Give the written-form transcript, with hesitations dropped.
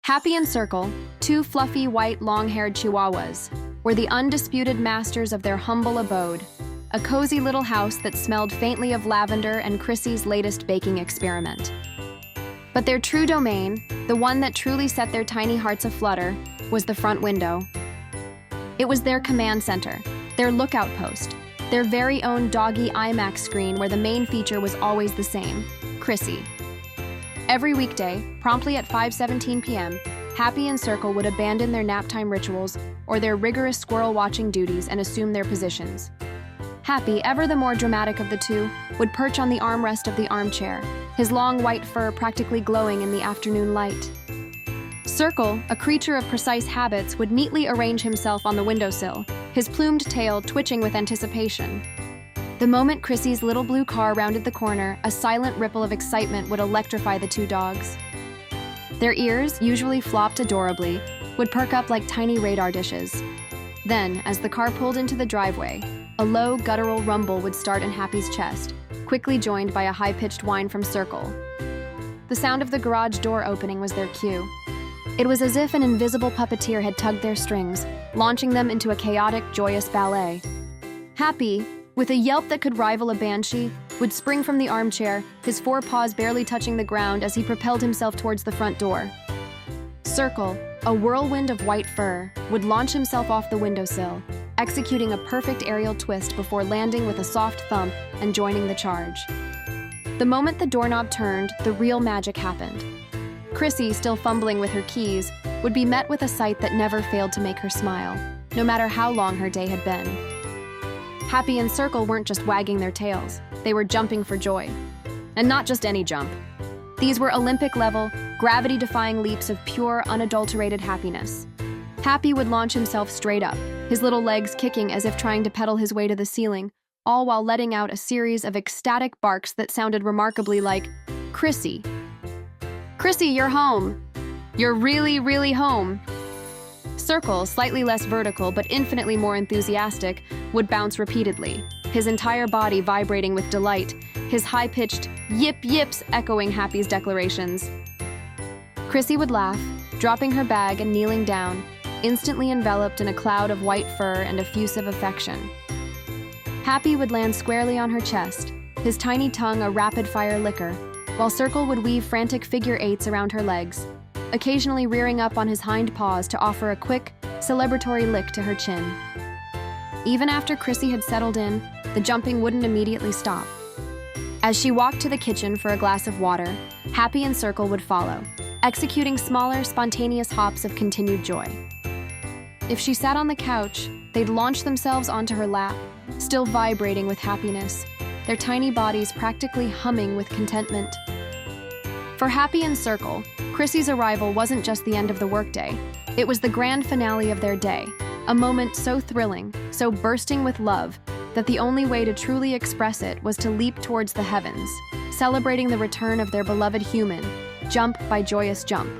Happy and Circle, two fluffy, white, long-haired Chihuahuas, were the undisputed masters of their humble abode, a cozy little house that smelled faintly of lavender and Crissy's latest baking experiment. But their true domain, the one that truly set their tiny hearts aflutter, was the front window. It was their command center, their lookout post, their very own doggy IMAX screen where the main feature was always the same, Crissy. Every weekday, promptly at 5:17 p.m., Happy and Circle would abandon their naptime rituals or their rigorous squirrel-watching duties and assume their positions. Happy, ever the more dramatic of the two, would perch on the armrest of the armchair, his long white fur practically glowing in the afternoon light. Circle, a creature of precise habits, would neatly arrange himself on the windowsill, his plumed tail twitching with anticipation. The moment Crissy's little blue car rounded the corner, a silent ripple of excitement would electrify the two dogs. Their ears, usually flopped adorably, would perk up like tiny radar dishes. Then, as the car pulled into the driveway, a low, guttural rumble would start in Happy's chest, quickly joined by a high-pitched whine from Circle. The sound of the garage door opening was their cue. It was as if an invisible puppeteer had tugged their strings, launching them into a chaotic, joyous ballet. Happy, with a yelp that could rival a banshee, would spring from the armchair, his forepaws barely touching the ground as he propelled himself towards the front door. Circle, a whirlwind of white fur, would launch himself off the windowsill, executing a perfect aerial twist before landing with a soft thump and joining the charge. The moment the doorknob turned, the real magic happened. Crissy, still fumbling with her keys, would be met with a sight that never failed to make her smile, no matter how long her day had been. Happy and Circle weren't just wagging their tails, they were jumping for joy. And not just any jump. These were Olympic-level, gravity-defying leaps of pure, unadulterated happiness. Happy would launch himself straight up, his little legs kicking as if trying to pedal his way to the ceiling, all while letting out a series of ecstatic barks that sounded remarkably like, "Crissy. Crissy, you're home. You're really, really home." Circle, slightly less vertical but infinitely more enthusiastic, would bounce repeatedly, his entire body vibrating with delight, his high-pitched yip yips echoing Happy's declarations. Crissy would laugh, dropping her bag and kneeling down, instantly enveloped in a cloud of white fur and effusive affection. Happy would land squarely on her chest, his tiny tongue a rapid-fire licker, while Circle would weave frantic figure eights around her legs, occasionally rearing up on his hind paws to offer a quick, celebratory lick to her chin. Even after Crissy had settled in, the jumping wouldn't immediately stop. As she walked to the kitchen for a glass of water, Happy and Circle would follow, executing smaller, spontaneous hops of continued joy. If she sat on the couch, they'd launch themselves onto her lap, still vibrating with happiness, their tiny bodies practically humming with contentment. For Happy and Circle, Crissy's arrival wasn't just the end of the workday. It was the grand finale of their day, a moment so thrilling, so bursting with love, that the only way to truly express it was to leap towards the heavens, celebrating the return of their beloved human, jump by joyous jump.